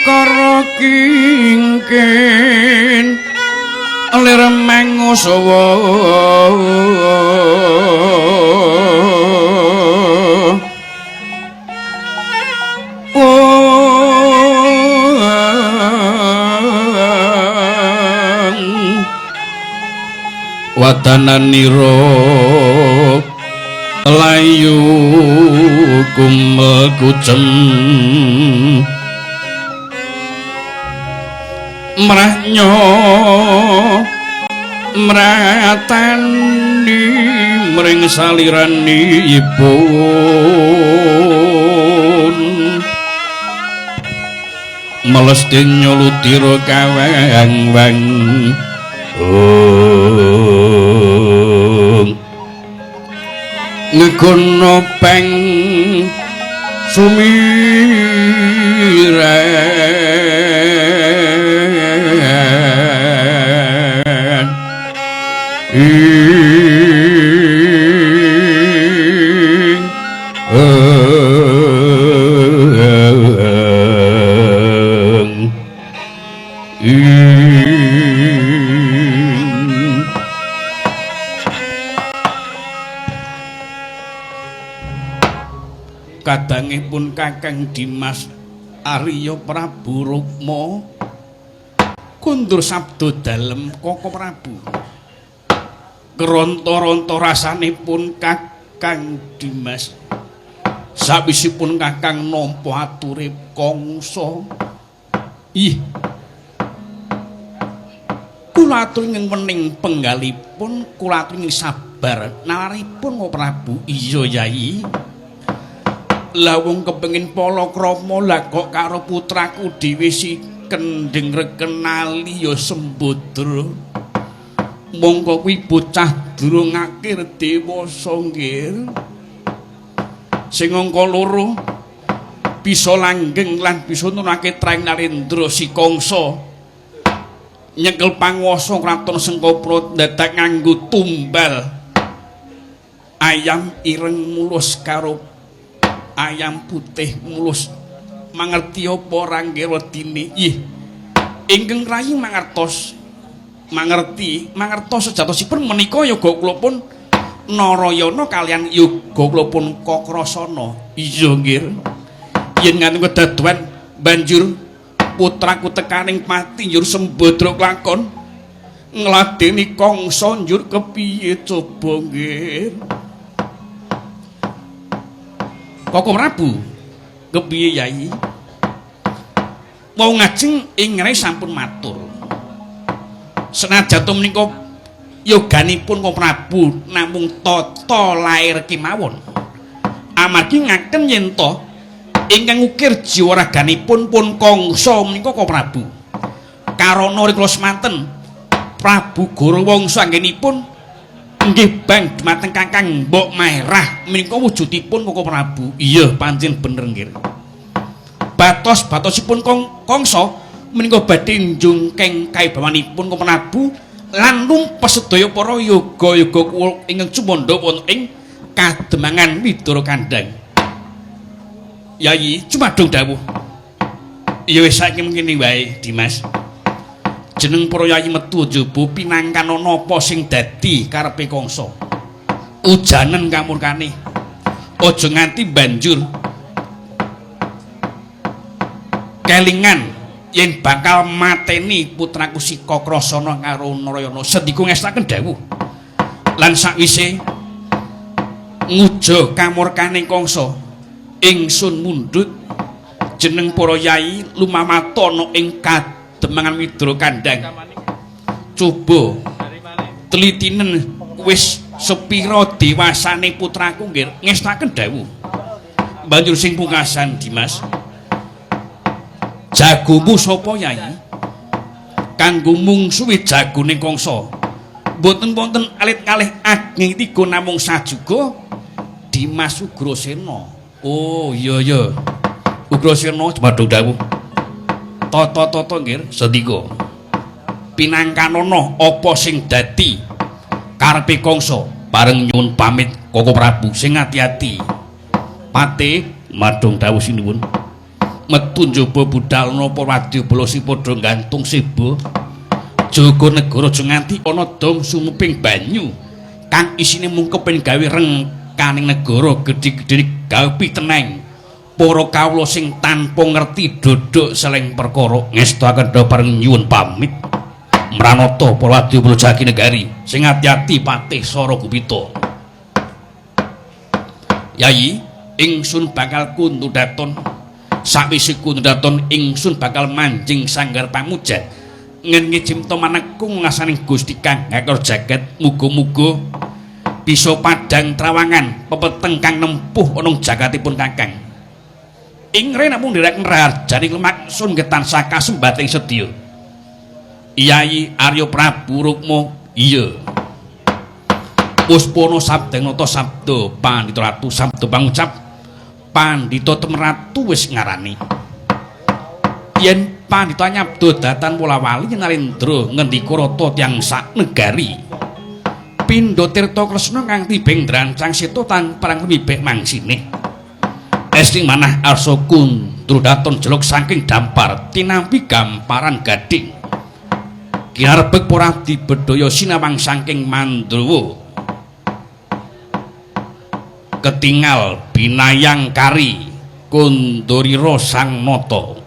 karo kingken lir mengusawa wadananira layu kumel kucem mrahnyo mratani mring saliranipun melesti nyolutira kawang-wang ngegono peng sumiren kadangipun Kakang Dimas Arya Prabu Rukma kundur sabda dalem Koko Prabu keronto-ronto rasanipun Kakang Dimas sawisipun Kakang nampa ature kongso ih kula aturi ing wening penggalipun kula aturi sabar nalaripun Koko Prabu iya Yai lawung kepengin palakrama lah kok karo putraku dhewe si kendeng rekenali ya Sembadra mongko kuwi bocah durung akhir dewasa nggih sing angka loro bisa langgeng lan bisa nunake traing Narendra si Kangsa nyekel panguwasa kraton Sengkapura dadak nganggo tumbal ayam ireng mulus karo ayam putih mulus mangerti apa Rangga Wedine ih ingkang rayi mangertos sejatosipun menika yoga kula pun Narayana kalian yoga kula pun Kakrasana iya nggih yen nganti kedadoan banjur putraku tekaning pati njur Sembadra klakon ngladeni Kangsa njur kepiye coba nggih Koko Prabu kepiye Yai wong ngajeng ing ngrai sampun matur senajan menika yoganipun Koko Prabu namung tata lair kemawon amargi ngaken yen to ingkang ukir jiwa raganipun pun Kangsa menika Koko Prabu karana rikala semanten Prabu Gorawangsa anggenipun nggih bang dumateng Kakang Mbok Maerah menika wujudipun Koko Prabu iya pancen bener nggih batos-batosipun Kangsa menika badhe njungkeng kaibawanipun Koko Prabu lan numpes sedaya para yoga-yoga ingkang cumandha wonten ing kademangan Widara Kandhang Yai cumadung dawuh iya wis saiki mengkene wae Dimas jeneng para yayi metu njaba pinangkan ana apa sing dadi karepe Kangsa ujanen kamurkane aja nganti banjur kelingan yen bakal mateni putraku si Kakrasana karo Narayana sendika ngestaken dawuh lan sakwise nguja kamurkane Kangsa ingsun mundhut jeneng para yayi lumamata ana ing demangan Widara Kandhang coba telitinen wis sepira dewasane putraku nggih ngestaken dawuh banjur sing pungkasan Dimas jagomu sapa Yai kanggo mungsuhi jagone Kangsa mboten wonten alit kalih ageng tiga namung sajuga Dimas Ugrasena oh iya Ugrasena padha dawuh Toto nggih sedika pinangkanana apa sing dadi karepe Kangsa bareng nyuwun pamit Koko Prabu sing ati-ati pate madhong dawuh sinuwun metu njaba budal napa wadyabala sing padha gantung sebo. Jaga negara aja nganti ana dom sumeping banyu kang isine mung kepengin gawe rengkaning negara gedhe-gedhe gawe piteneng. Para kawula sing tanpa ngerti dodok seleng perkara ngestakaken bareng nyuwun pamit. Mranata para wadyabala Jaginegari sing ati-ati Patih Saragupita. Yayi, ingsun bakal kuntudaton. Sawise kuntudaton ingsun bakal manjing sanggar pamujan. Ngengi cipta manekku ngasaning Gusti Kang ngakor jagat muga-muga bisa padhang trawangan pepeteng kang nempuh ana jagatipun Kakang. Ingre namung nderek nrajani lumaksun tansah kasembating sedya. Yayi Arya Prabu Rukma, iya. Puspana sabdanata sabda Pandhita Ratu sabda pangucap Pandhita Temratu wis ngarani. Yen Pandhita nyabda datan Wolawali Narendra ngendika rata tiyang sak negari. Pindha Tirta Kresna kang tibeng ndrancang seta tanpa lumibek mangsine. Esting manah arsa kuntudaton jeluk saking dampar tinampi gamparan gading. Kiarbek ora dibedhaya sinawang saking Mandrawa. Ketingal binayang kari Kundurira sang nata.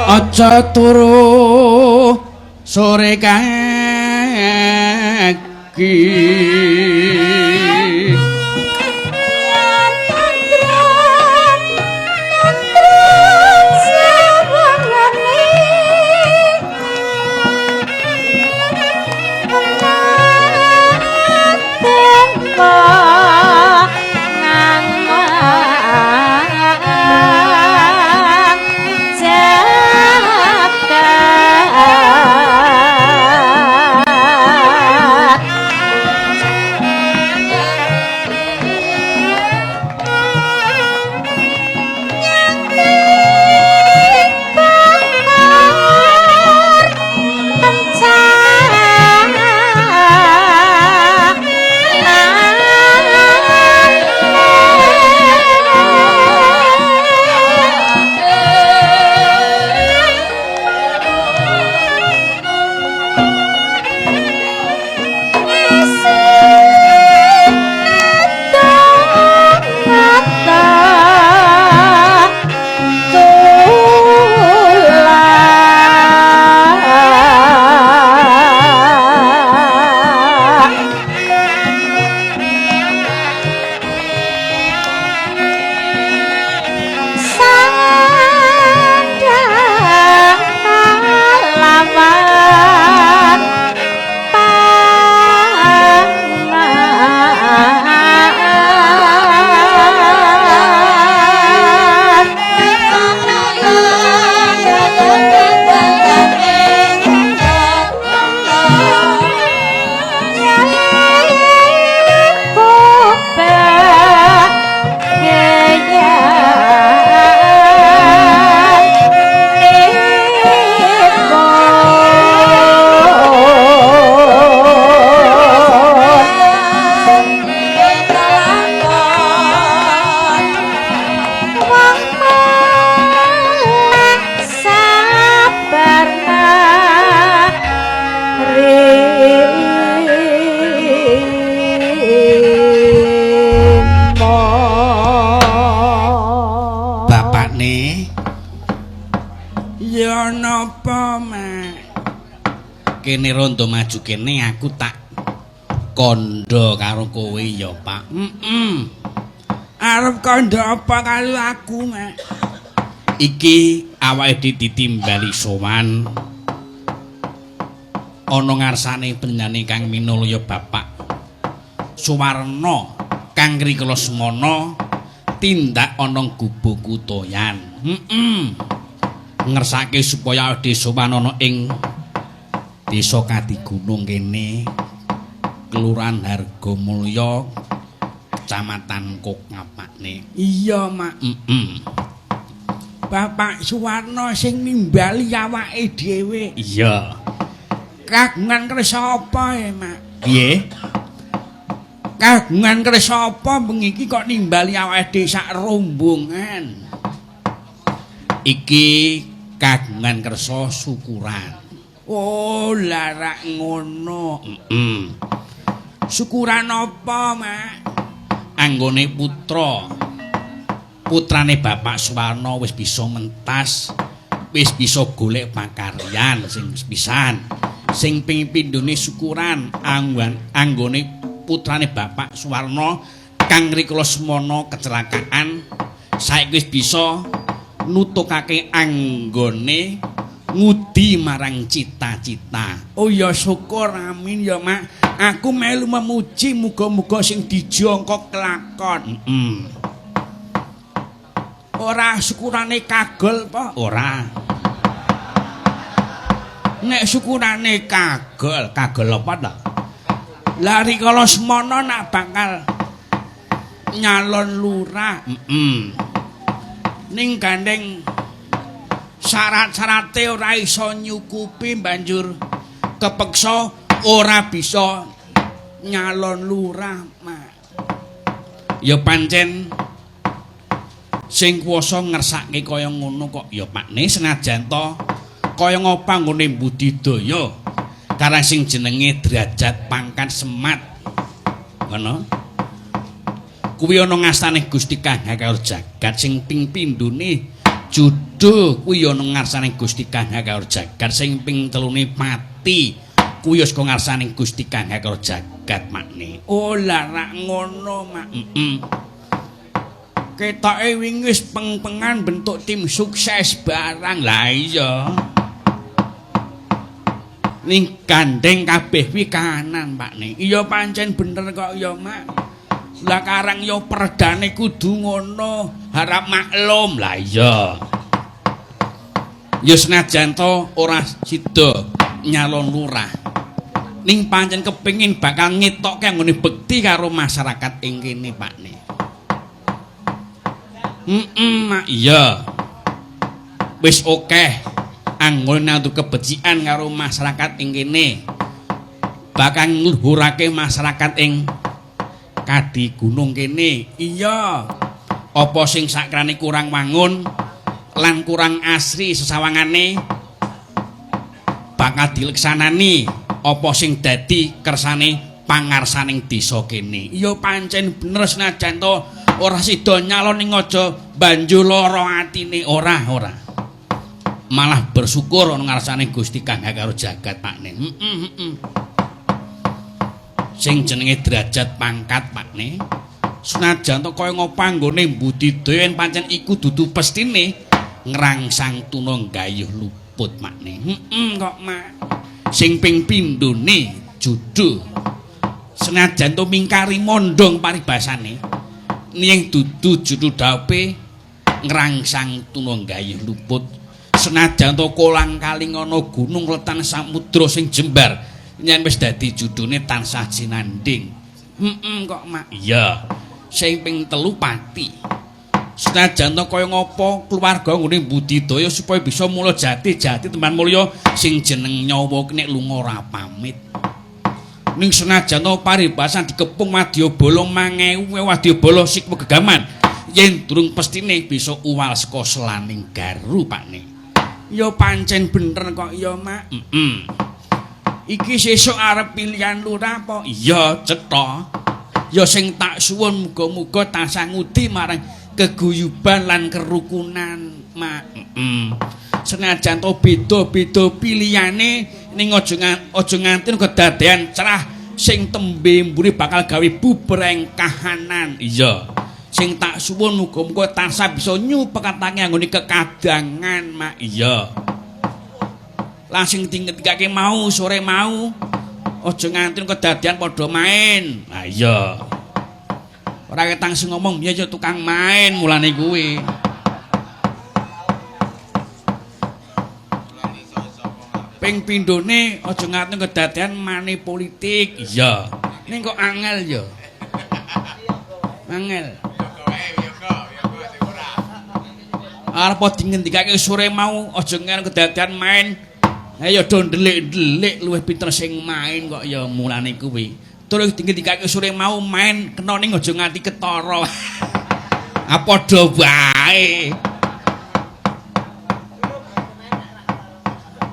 aja turu sore kaki kene rondo maju kene aku tak kondo karo kowe ya Pak. Arep kondo apa karo aku Mak? Iki awake ditimbali sowan ana ngarsane penyanyi kang minulya Bapak Suwarna kang rikala semana tindak ana gubuku toyan. Ngersake supaya desa ana ing Desa Kadigunung kene, Kelurahan Hargomulya, Kecamatan Kokngapakne. Iya, Mak. Bapak Suwarna sing nimbali awake dhewe. Iya. Kagungan kersa apa ya, Mak? Piye? Kagungan kersa apa bengi iki kok nimbali awake dhewe sak rombongan? Iki kagungan kersa syukuran. Oh, larak ngono. Syukuran apa, Mak? Anggone putrane Bapak Suwarna wis bisa mentas, wis bisa golek pakaryan sing pisan. Sing ping pindhone syukuran anggone putrane Bapak Suwarna kang rikala semana kecelakaan saiki wis bisa nutukake anggone ngudi marang cita-cita. Oh ya syukur amin ya Mak. Aku melu memuji muga-muga sing dijangka kelakon. Ora syukurane kagol apa? Ora. Nek syukurane kagol apa ta? Lah rikala semana nak bakal nyalon lurah. Ning gandeng syarat-syarate ora iso nyukupi banjur kepeksa ora bisa nyalon lurah, Mak. Ya pancen sing kuwasa ngersake kaya ngono kok ya Pakne senajan to kaya ngapa nggone budidaya karang sing jenenge derajat pangkat semat. Ngono. Kuwi ana ngastane Gusti Kang Hakawur Jagat sing ping pindhone Duh, kuwi ana ngarsaning Gusti Kang Hakar Jagat sing ping telune pati. Kuwi wis ngarsaning Gusti Kang Hakar Jagat makne. Oh, lah rak ngono, Mak. Ketoke wingi wis peng-pengan bentuk tim sukses barang. Lah iya. Ning gandeng kabeh wi kanan, Pakne. Iya pancen bener kok ya, Mak. Lah karang ya perdane kudu ngono, harap maklum. Lah iya. Ya senajan to ora sida nyalon lurah. Ning pancen kepengin bakal ngetokke anggone bekti karo masyarakat ing kene, Pakne. Mak iya. Wis akeh anggone natu kebecikan karo masyarakat ing kene. Bakal ngluhurake masyarakat ing Kadi Gunung kene. Iya. Apa sing sakrane kurang wangun lan kurang asri sesawangane bakal dileksanani apa sing dadi kersane pangarsaning desa kene. Iya pancen bener senajan to ora sida nyalon ning aja banjur lara atine ora. Malah bersyukur ana ngarsane Gusti Kang Hakar Jagat, Pakne. Sing jenenge derajat pangkat, Pakne. Senajan to kaya ngopo anggone budidaya pancen iku dudu pestine ngrangsang tunung gayuh luput, Makne. Kok, Mak. Sing ping pindhone judul. Senajan to mingkari mondong paribasane, ning dudu judul dape ngrangsang tunung gayuh luput. Senajan to kolang-kaling ana gunung letan samudra sing jembar, yen wis dadi judune tansah jinanding. Kok, Mak. Iya. Sing ping telu pati. Senajan to kaya ngopo keluarga nggone budidaya supaya bisa mula jati teman mulya sing jeneng nyawa nek lunga ora pamit. Ning senajan to paribasan dikepung wadyabala 5000 wadyabala sikwa gegaman yen durung pestine bisa uwal saka selaning garu, Pakne. Ya pancen bener kok ya, Mak. Iki sesuk arep pilihan lurah apa? Iya, cetha. Ya sing tak suwun muga-muga tansah ngudi marang keguyuban lan kerukunan, Mak. Senajan to beda-beda pilihane ning aja nganti kedadean cerah sing tembe mburi bakal gawe bubreng kahanan. Iya. Sing tak suwun muga-muga tansah bisa nyupekatake anggone kekadangan, Mak. Iya. Langsung dingetikake mau sore mau aja nganti kedadean padha main. Lah iya. Ora ketang sing ngomong ya tukang main mulane kuwi. Ping pindhone aja nganti kedadean mani politik. Iya. Ning kok angel ya. Angel. Arep dingendikake sore mau aja nganti kedadean main. Ayo do ndelik-ndelik luwih pinter sing main kok ya mulane kuwi. Terus dingendikake sore mau main kena ning aja nganti ketara. Ah padha wae.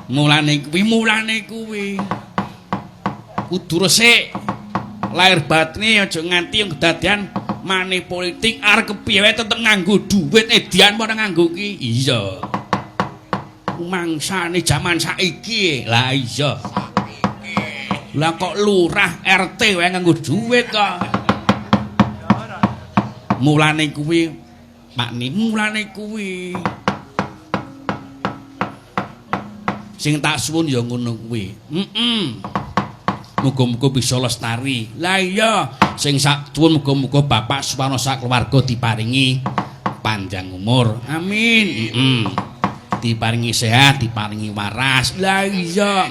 Mulane kuwi kudu resik. Lahir batine aja nganti kedadean mani politik arep kepiye wae tetep nganggo dhuwit edian ora nganggo ki. Iya. Mangsane jaman saiki. Lah iya. Lah kok lurah RT wae nganggo dhuwit kok. Mulane kuwi, Pakne, mulane kuwi. Sing tak suwun ya ngono kuwi. Muga-muga bisa lestari. Lah iya, sing sak suwun muga-muga Bapak Suwarno sak keluarga diparingi panjang umur. Amin. Diparingi sehat, diparingi waras. Lah iya.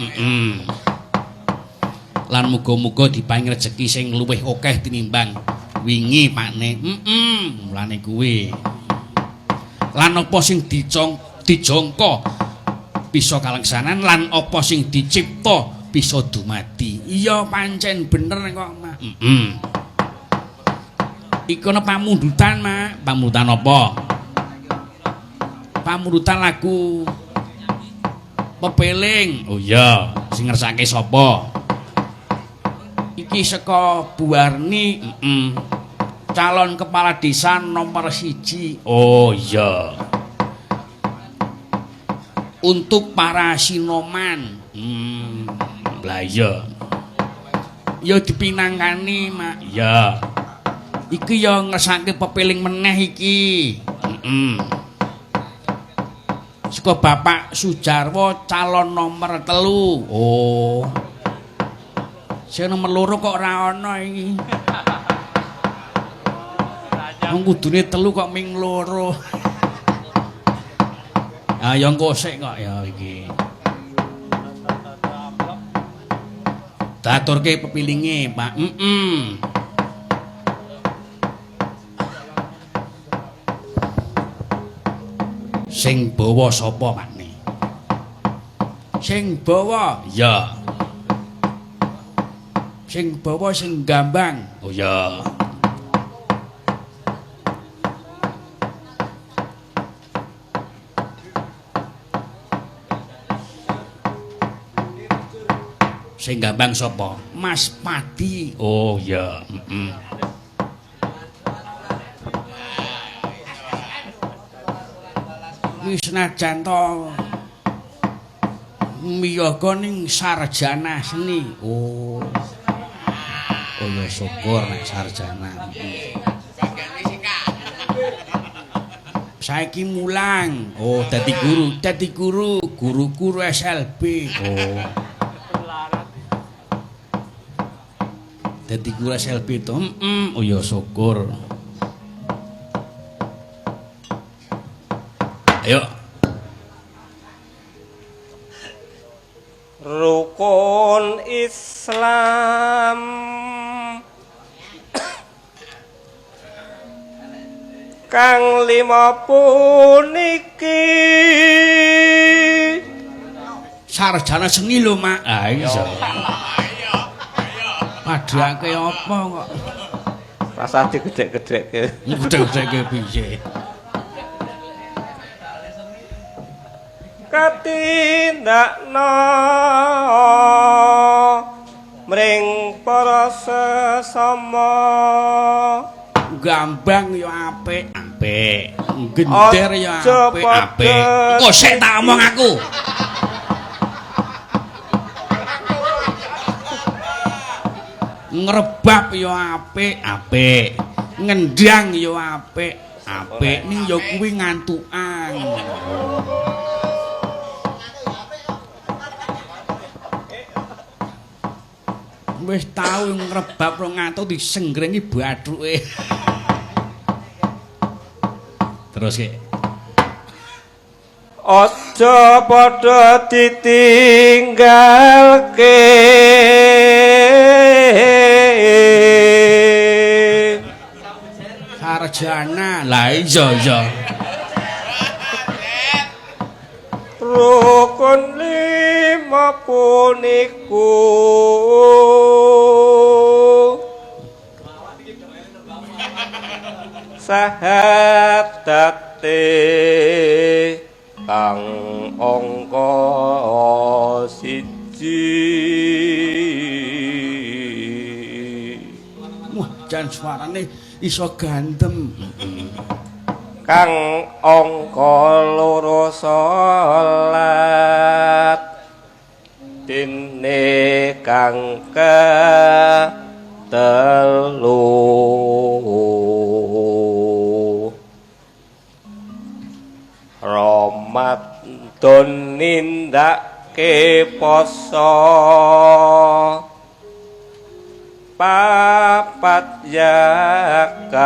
Lan muga-muga diparingi rejeki sing luwih akeh tinimbang wingi, Pakne. Mulane kuwi. Lan apa sing dijangka bisa kaleksanan lan apa sing dicipta bisa dumadi. Iya pancen bener kok, Mak. Iku ana pamundutan, Mak. Pamundutan apa? Pamundutan lagu Pepeling. Oh iya, sing ngersake sapa? Iki saka Bu Warni, calon kepala desa nomor 1. Oh iya. untuk para sinoman. Lah iya. Ya dipinangkani, Mak. Ya. Iki ya ngersake pepiling meneh iki. Saka Bapak Sujarwo calon nomor 3. Oh. Sing nomor 2 kok ora ana iki. Wong kudune 3 kok ming 2. Ah ya engko sik kok ya iki. Daturke pepilinge, Pak. Sing bawa sapa, Pakne? Sing bawa? Ya. Sing bawa sing gambang. Oh ya. Sing gambang sapa? Mas Padi. Oh ya. Wis senajan to miyaga ning sarjana seni. Oh. Oh ya syukur nek sarjana. Saiki mulang. Oh dadi guru, guru SLB. Oh. Dadi guru SLB to. Oh ya syukur. Ayo. Rukun Islam kang 5 puniki Sarjana seni lho, Mak. Ah iya. Padhake apa kok? rasa digedhek-gedhekke. Gedhe-gedheke piye? Katindakna mring para sesama Gambang ya apik, gender ya apik. Engko sik tak omong aku. Ngrebab ya apik. Ngendang ya apik. Ning ya kuwi ngantukan. Wis tau ngrebab ro ngantuk disenggrengi bathuke. Terus ki. Aja padha ditinggalke. Sarjana. Lah iya. Rukun 5 puniku sahatate kang angka 1. Wah, jan suarane iso gandem. Kang angka 2 salat dene kang telu Ramadan nindake poso papat zakat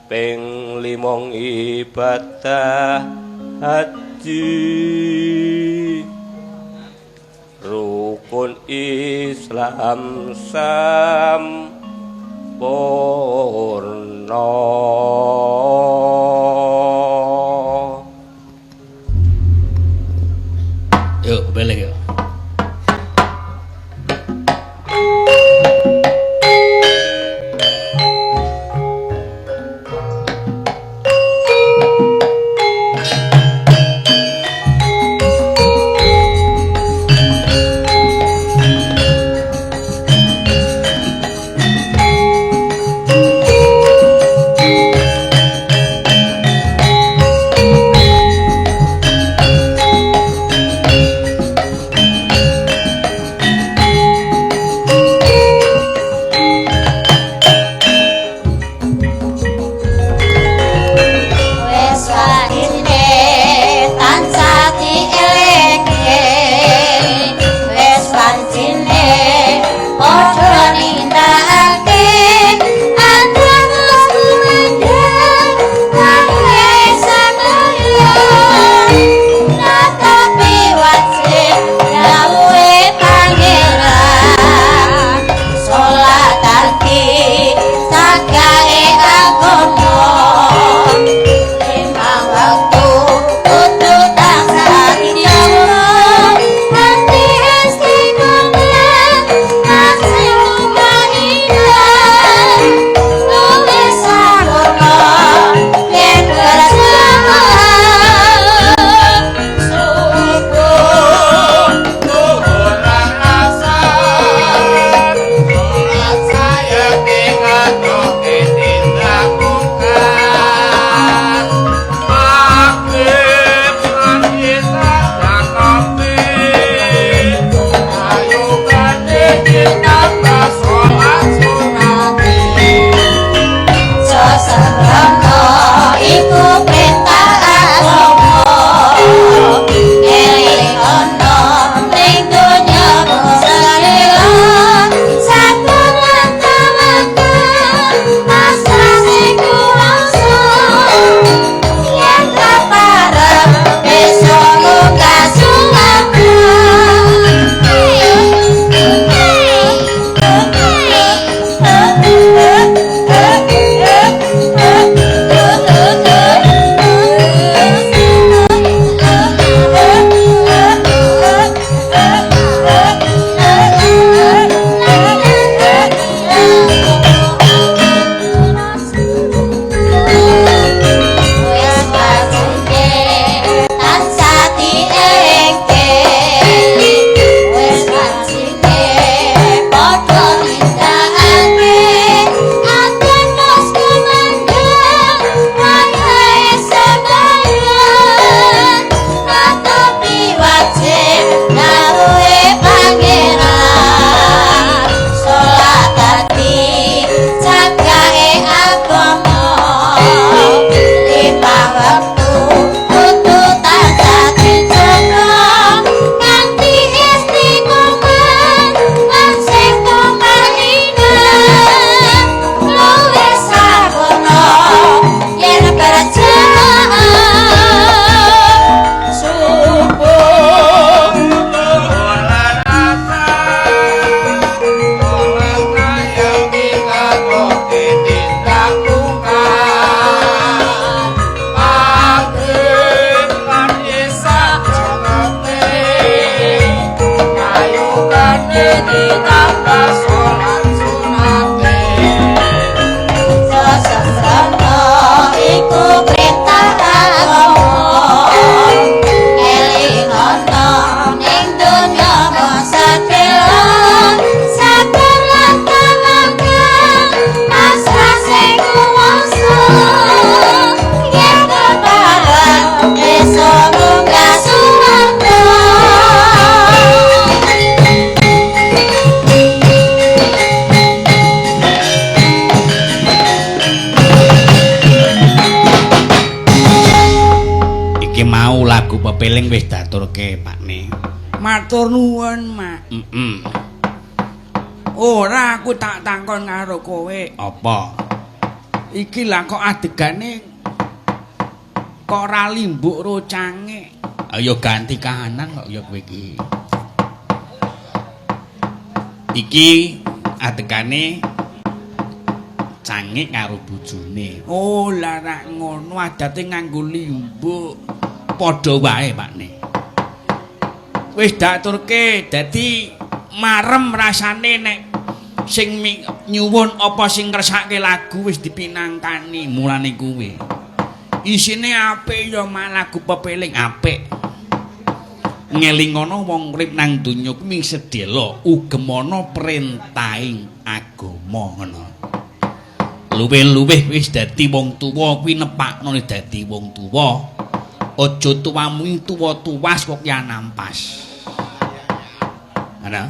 ping 5 ibadah haji rukun Islam sampurna. Yuk balik yuk. pepeling wis daturke Pakne. Matur nuwun, Mak. Ora aku tak takon karo kowe. Apa? Iki lah kok adegane kok ora limbuk rocange. Ayo ganti kahanan kok ya kowe iki. Iki adegane cangik karo bojone. Oh, lah rak ngono adate nganggo limbuk. Padha wae, Pakne. Wis daturke dadi marem rasane nek sing nyuwun apa sing ngresake lagu wis dipinangkani mulane kuwi. Isine apik ya mak lagu pepeling apik. Ngelingono wong urip nang donya kuwi sedhela ugemana perintahing agama ngono. Luwih-luwih wis dadi wong tuwa kuwi nepakno dadi wong tuwa. Aja tuwamu tuwa-tuwas kok ya nampas. Ana.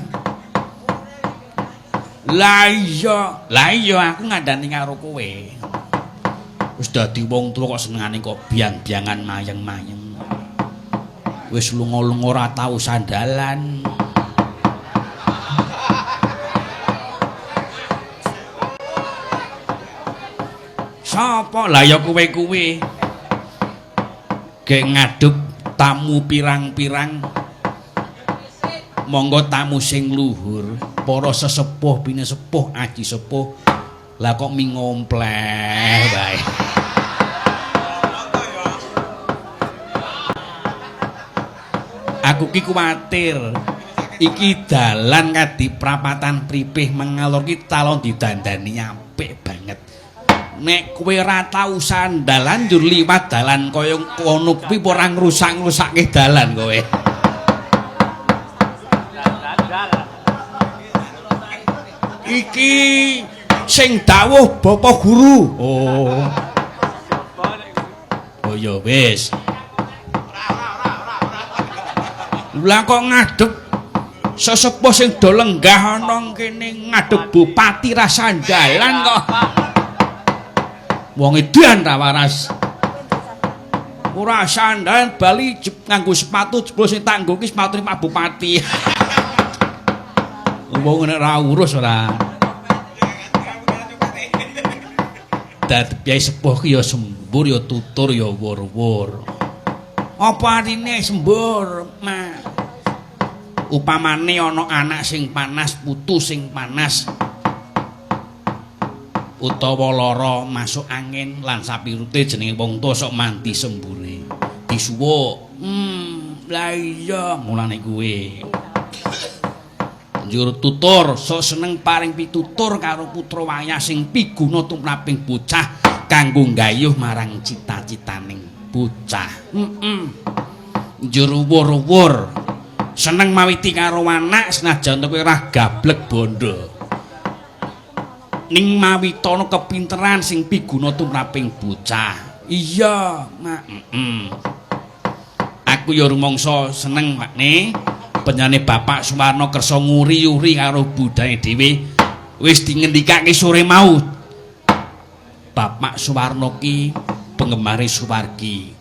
Lah iya aku ngandani karo kowe. Wis dadi wong tuwa kok senengane kok biang-biangan mayeng-mayeng. Wis lunga-lunga ora tau sandalan. Sapa? Lah ya kowe-kowe. Gek ngadep tamu pirang-pirang. Monggo tamu sing luhur, para sesepuh pinesepuh aji sepuh. Lah kok mi ngompleh bae. Aku ki kuwatir iki dalan kadi prapatan pripih mengalor ki talon didandani apik banget. Nek kowe ora tau sandalan njur liwat dalan kaya kono kuwi ora ngrusak-ngrusakke dalan kowe. Iki sing dawuh Bapak Guru. Oh. Oh ya wis. Lah kok ngadep sesepuh sing do lenggah ana kene ngadep bupati ra sandalan kok. Wong edan ta waras. Ora sandalan bali nganggo sepatu jebul sing tak nggo ki sepatune Pak Bupati. Wong nek ora urus ora. Dadi piye sepuh ki ya sembur ya tutur ya wur-wur. Apa artine sembur, Mak? Upamane ana anak sing panas, putu sing panas. Utawa lara masuk angin lan sapirute jenenge wong tuwa sok mandi sembure. Disuwuk. Lah iya mulane kuwe. Njur tutur sok seneng paring pitutur karo putra wayah sing piguna tumraping bocah kanggo nggayuh marang cita-citaning bocah. Njur wuwur-wuwur seneng mawiti karo anak senajan kowe ora gablek bondo. Ning mawitana kepinteran sing piguna tumraping bocah. Iya, Mak. Aku ya rumangsa seneng, Pakne. Penyane Bapak Suwarno kersa nguri-uri karo budaya dhewe wis dingendikake sore mau. Bapak Suwarno ki penggemare Suwargi.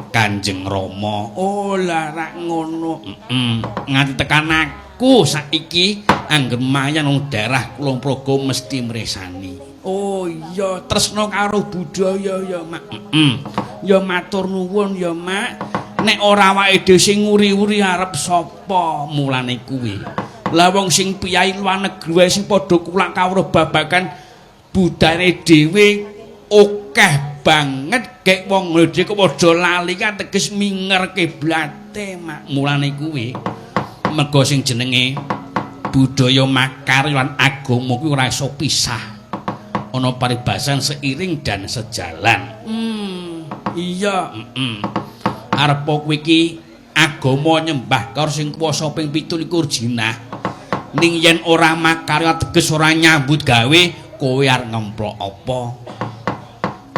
Kanjeng Rama. Oh, lah rak ngono. Nganti tekan aku saiki angger mayan wong daerah Kulon Progo mesti mresani. Oh iya, tresna karo budaya ya, Mak. Ya matur nuwun ya, Mak. Nek ora awake dhewe sing nguri-uri arep sapa mulane kuwi. Lah wong sing piyai luar negeri wae sing padha kulak kawruh babagan budayane dhewe akeh banget gek wong dhewe kok padha lali kan teges minger kiblate, Mak. Mulane kuwi mergo sing jenenge budaya makar lan agama kuwi ora iso pisah. Ana paribasan seiring dan sejalan. Iya, arep kowe iki agama nyembah karo sing kuwasa ping 17 jinah. Ning yen ora makar teges ora nyambut gawe, kowe arep ngemplok apa?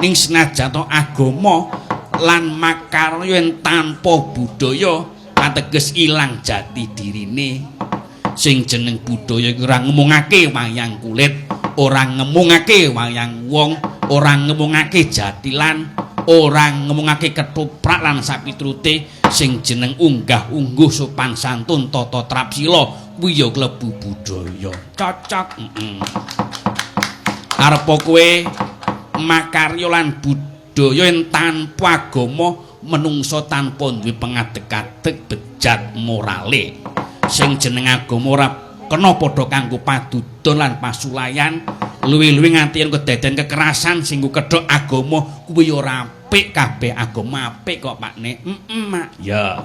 Ning senajan to agama lan makar yen tanpa budaya ateges ilang jati dirine. Sing jeneng budaya iki ora ngomongake wayang kulit, ora ngomongake wayang wong, ora ngomongake jatilan, ora ngomongake ketoprak lan sapiturute. sing jeneng unggah-ungguh sopan santun tata trapsila kuwi ya klebu budaya. Cocok. Arepa kowe makarya lan budaya yen tanpa agama menungso tanpa duwe pengadeg-adeg bejat morale. Sing jeneng agama ora kena padha kanggo padudon lan pasulayan, luwih-luwih nganti yen kedaden kekerasan sing kedhok agama kuwi ora apik, kabeh agama apik kok Pakne. Mak. Ya.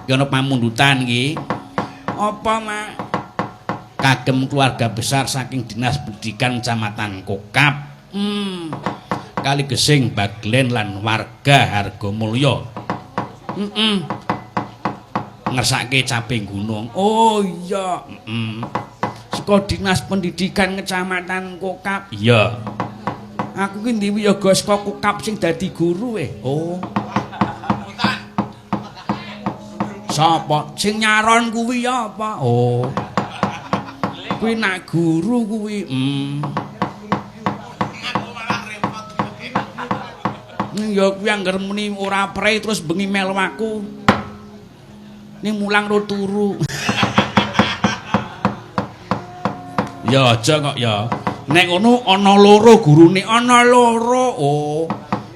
Ki ana pamundutan iki. Apa, Mak? Kagem keluarga besar saking Dinas Pendidikan Kecamatan Kokap. Kali gesing Baglen lan warga Hargomulya. Ngersake cabe gunung. Oh iya. Saka Dinas Pendidikan Kecamatan Kokap. Iya. Aku ki ndi wiyaga saka Kokap sing dadi guru Oh. Sapa? Sing nyaron kuwi apa? Oh. Kuwi nak guru kuwi. Ya kuwi angger muni ora pre terus bengi melu aku. Ning mulang ro turu. Ya aja kok ya. Nek ngono ana loro gurune, ana loro. Oh.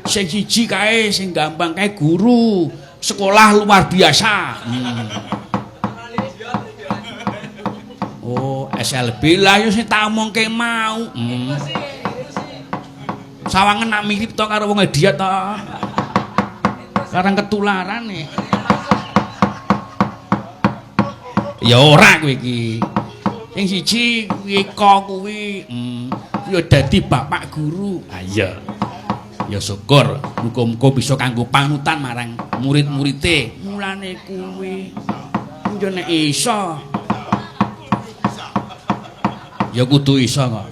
Sing siji kae sing gampang kae guru sekolah luar biasa. Oh, SLB lah yo sing tak omongke mau. Sawangen nak mirip to karo wong idiot to. Karang ketularan Ya ora kowe iki. Sing siji kuwi kuwi ya dadi bapak guru. Ah iya. Ya syukur muga-muga bisa kanggo panutan marang murid-muride. Mulane kuwi yo nek iso. Ya kudu iso kok.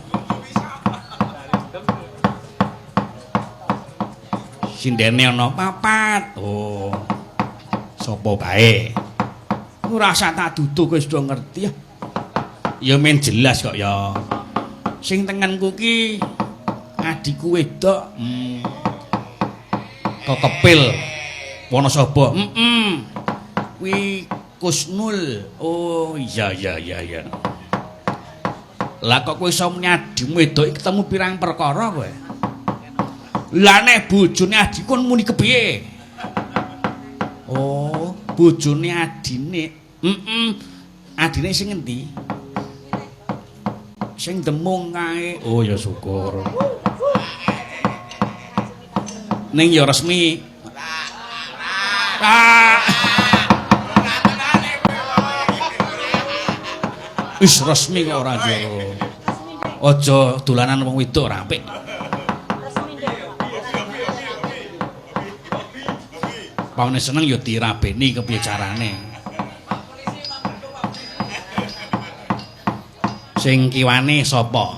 Sindene ana papat. Oh. Sapa bae? Ora usah tak duduk wis do ngerti ya. Ya men jelas kok ya. Sing tengenku ki adikku wedok. Kekepil Wonosobo. Kuwi Kusnul. Oh iya. Lah kok kowe iso muni adimu wedok ketemu pirang perkara kowe? Lah nek bojone adikku muni kepiye? Oh, bojone adine. Adine sing endi? Sing demung kae. Oh ya syukur. Ning ya resmi. Wis resmi kok ora yo. Aja dolanan wong wedok ora apik. Paune seneng ya dirabeni kepiye carane. Sing kiwane sapa?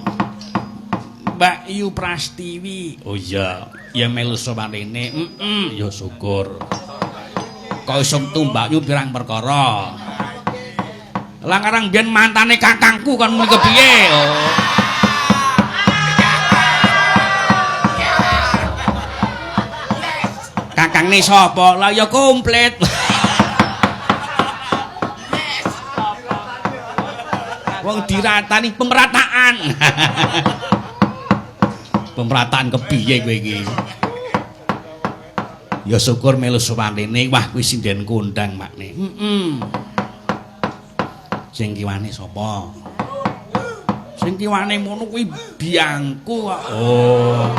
Mbak Yu Prastiwi. Oh iya, ya melu sowarene. Ya syukur. Kok iso tumbak Yu pirang perkara. Lah karang biyen mantane kakangku kan muni kepiye? Oh. Kakangne sapa? Lah ya komplit. Wong diratani pemerataan. Pemerataan kepiye kowe iki? Ya syukur melu sowanene. Wah kuwi sinden kondang makne. Sing kiwane sapa? Sing kiwane ngono kuwi biangku kok. Oh.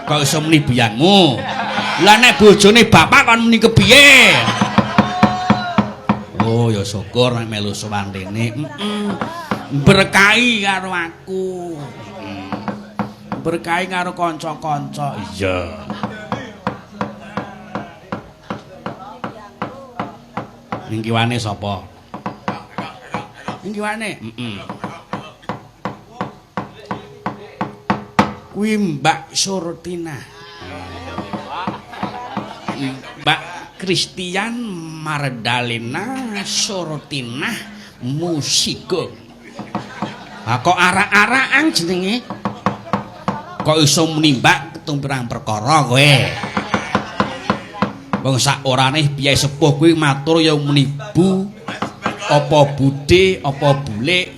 Kok iso muni biangmu? Lah nek bojone bapak kon muni kepiye? Oh ya syukur nek melu sowan rene. Berkahi karo aku. Berkahi karo kanca-kanca. Iya. Ning kiwane sapa? Ning kiwane? Kuwi Mbak Surtina. Mbak Christian Mardalena Surtina Musiko. Ha kok arak-arakan jenenge? Kok iso muni Mbak tergantung pirang perkara kowe. Wong sak orane piye sepuh kuwi matur ya muni Bu, apa budhe, apa bulik.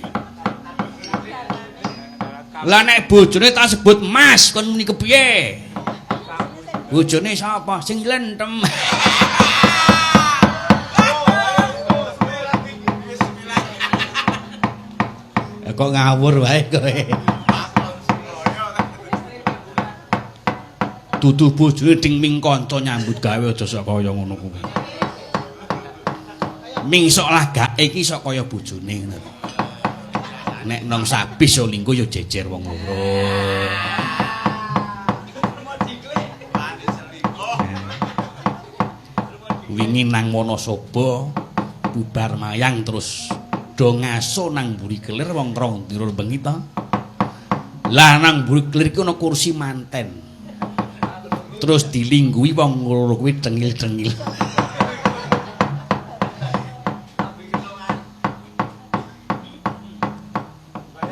Lah nek bojone tak sebut Mas kon muni kepiye? Bojone sapa? Sing lentem. Kok ngawur wae kowe. Dudu bojone ding ming kanca nyambut gawe aja sok kaya ngono kuwi. Ming sok lagake iki sok kaya bojone ngono. Nek nang sabis yo linggo yo jejer wong loro. Wingi nang Wonosobo bubar mayang terus do ngaso nang mburi kelir wong rong dirul bengi to. Lah nang mburi kelir iki ana kursi manten. Terus dilingguhi wong loro kuwi cengil-cengil.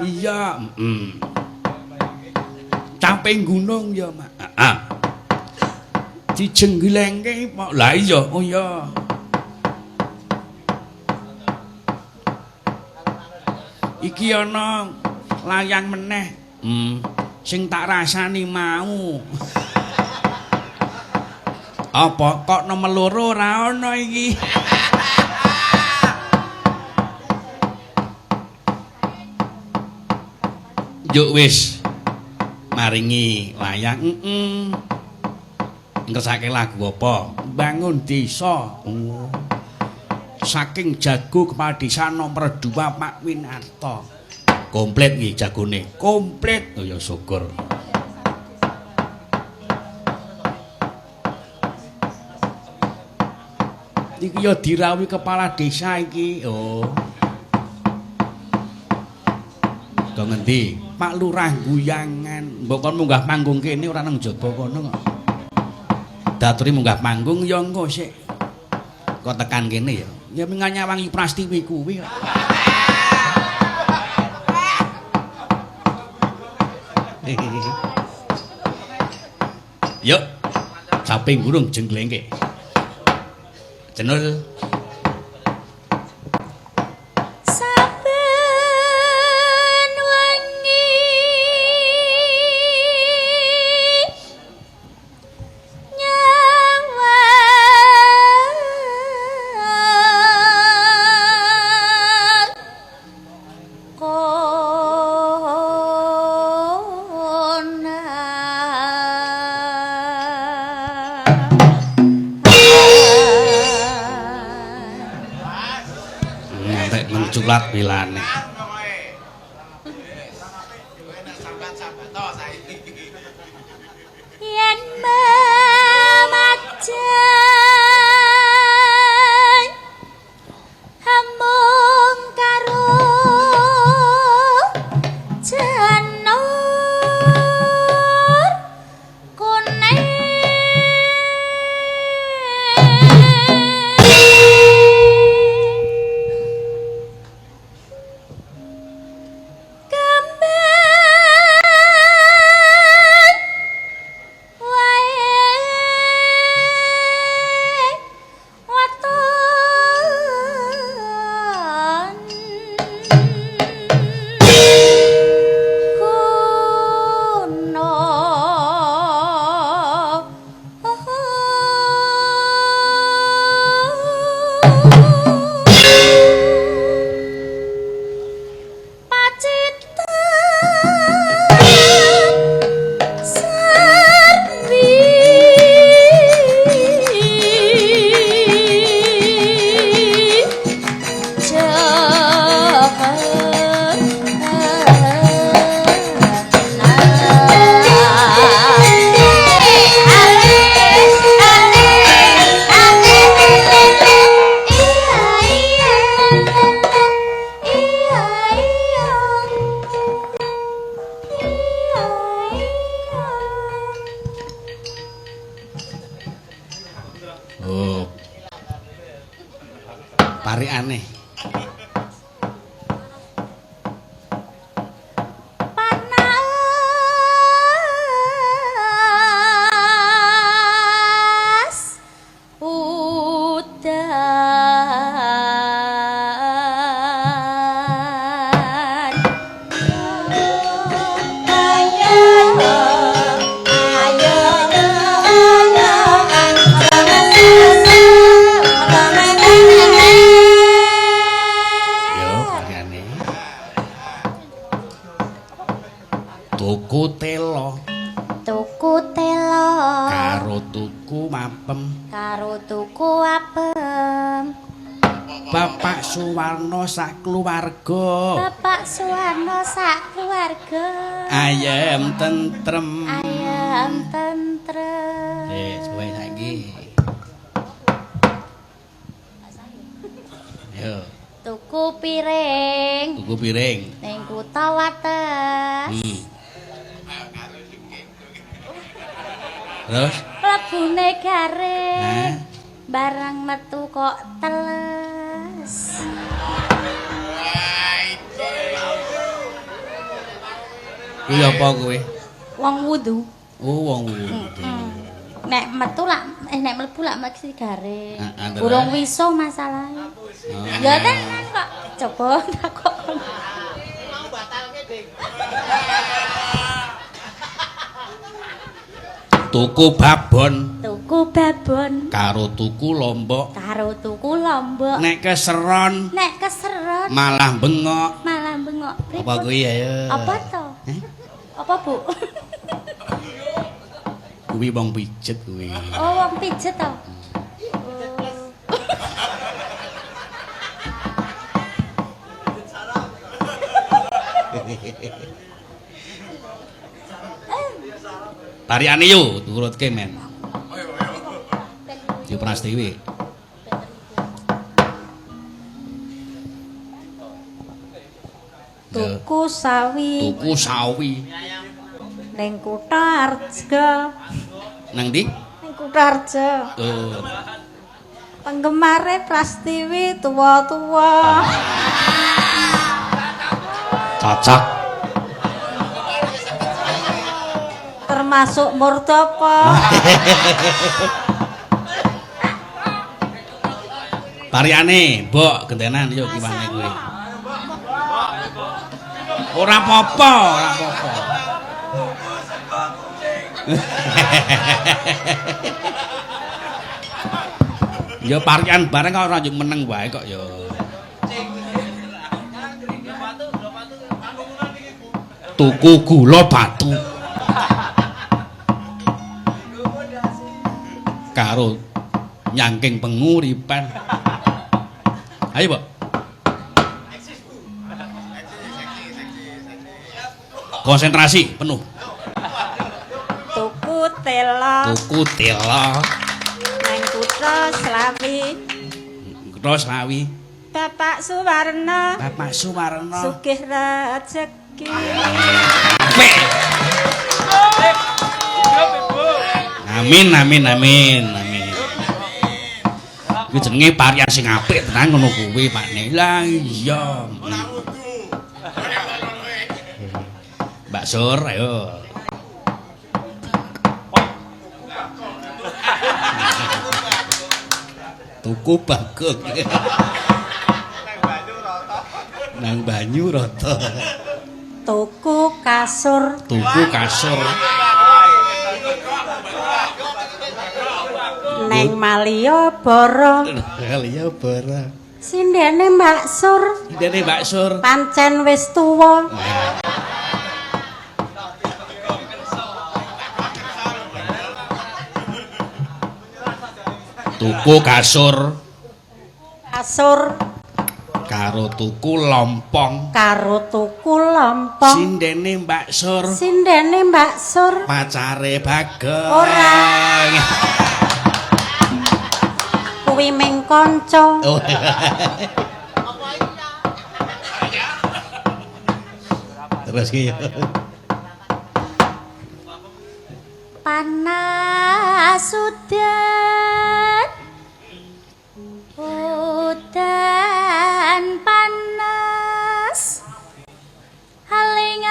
Iya, Caping gunung ya, Mak. Heeh. Dijenglengke, Pak. Lah iya, oh iya. Iki ana layang meneh. Sing tak rasani mau. Apa kok nomor loro ora ana iki? Yuk wis maringi layang. Ngersake lagu apa? Bangun desa. Oh. Saking jago kepala desa nomor 2 Pak Winarto. Komplit nggih jagone. Komplit. Oh ya syukur. Iki ya dirawi kepala desa iki. Oh. Kok ngendi? Pak Lurah Guyangan. Mbok kon munggah panggung kene ora nang jaba kono kok. Daturi munggah panggung ya engko sik. Kok tekan kene ya. Ya menganyawangi Prastiwi kuwi kok. Yuk. Caping gunung jenglengke. Cenul. Menculat pilane. Yen memajan hambung karo janur kuning Parikane. karo tuku mapem karo tuku apem Bapak Suwarno sak keluarga Bapak Suwarno sak keluarga ayam tentrem suwe saiki yo tuku piring ning kutha Wates terus mlebune garing barang metu kok teles kuwi apa kowe wong wudu oh wong wudu nek metu lak nek mlebu lak mesti garing antara. burung wiso masalahe ya tenan kok coba takok tuku babon karo tuku lombok nek keseron malah bengok apa kuwi ayo apa to apa Bu kuwi wong pijet kuwi oh wong pijet to tariane yo turutke men yo Prastiwi tuku sawi ning kutha Arja nang ndi ning kutha Arja oh penggemare Prastiwi tua-tua cocok termasuk Murtopo tariane mbok gentenan yo kiwane kuwi ora apa-apa yo parian bareng kok ora meneng wae kok yo tuku gula batu karo nyangking penguripan ayo Pak konsentrasi penuh tuku tela nang kutha Slawi Bapak Suwarno sugih rejeki amin kuwi jenenge parian sing apik tenan ngono kuwi Pakne lah iya Mbak Sur ayo tuku bagong nang banyu rata tuku kasur neng Malioboro sindene Mbak Sur pancen wis tuwa tuku kasur karo tuku lompong sindene Mbak Sur pacare Bagong ora kuwi ming kanca oh. Terus ki panas udan panas aling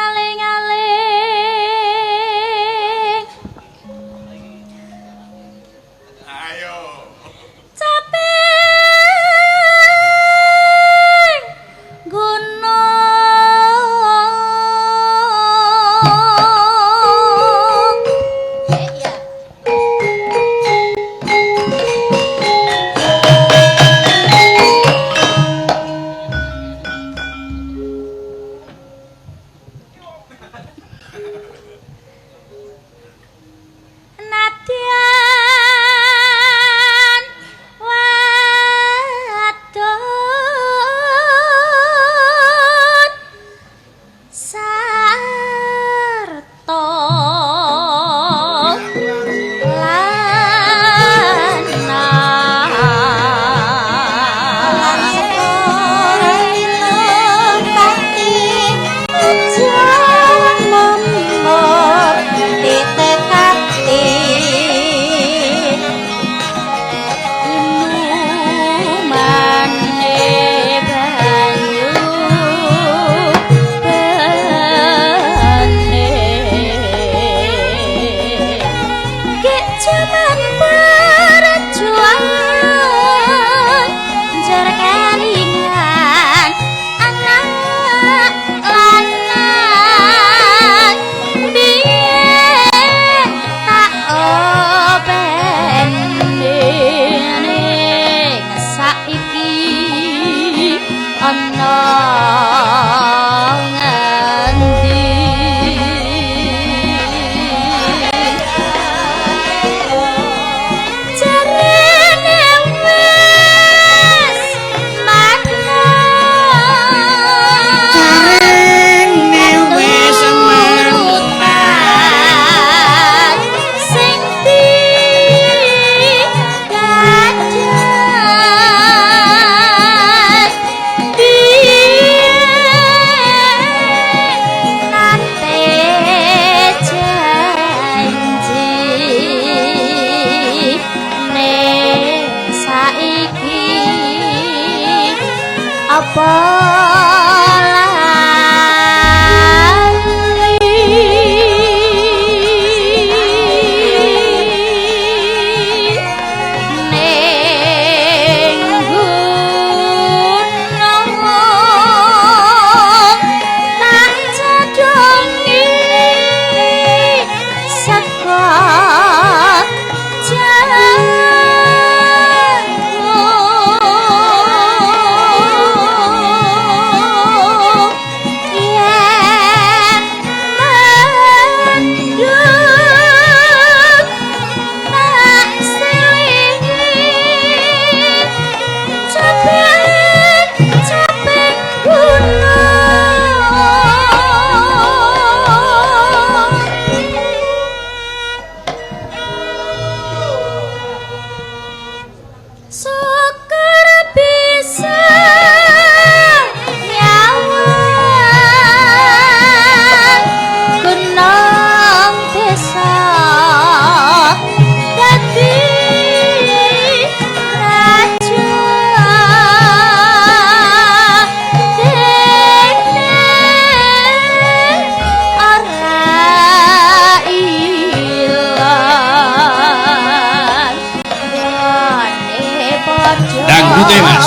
ayo capek gunung nadyan Dangdute Mas.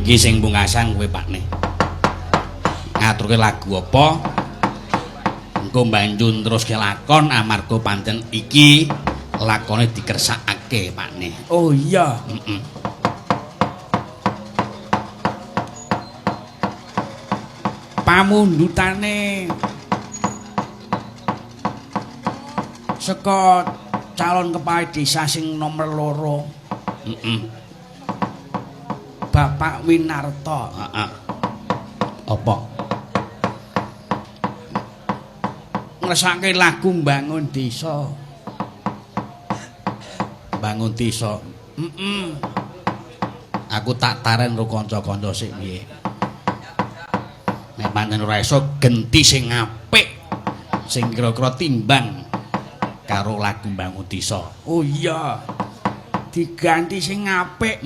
Iki sing pungkasan kowe Pakne. Ngaturke lagu apa? Engko banjur teruske lakon amarga pancen iki lakone dikersakake Pakne. Oh iya. Pamundhutane saka calon kepala desa sing nomor 2. Bapak Winarto. Apa? Ngersake lagu mbangun desa. Bangun desa. Aku tak taren karo kanca-kanca sik piye. Nek pancen ora iso genti sing apik, sing kira-kira timbang karo lagu mbangun desa. Oh iya. Diganti sing apik.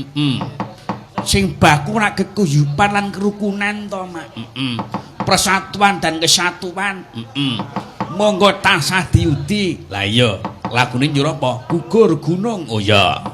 Sing baku ora geguyuban lan kerukunan to, Mak. Persatuan dan kesatuan. Monggo tansah diudi. Lah iya, lagune njur apa? Gugur gunung. Oh iya.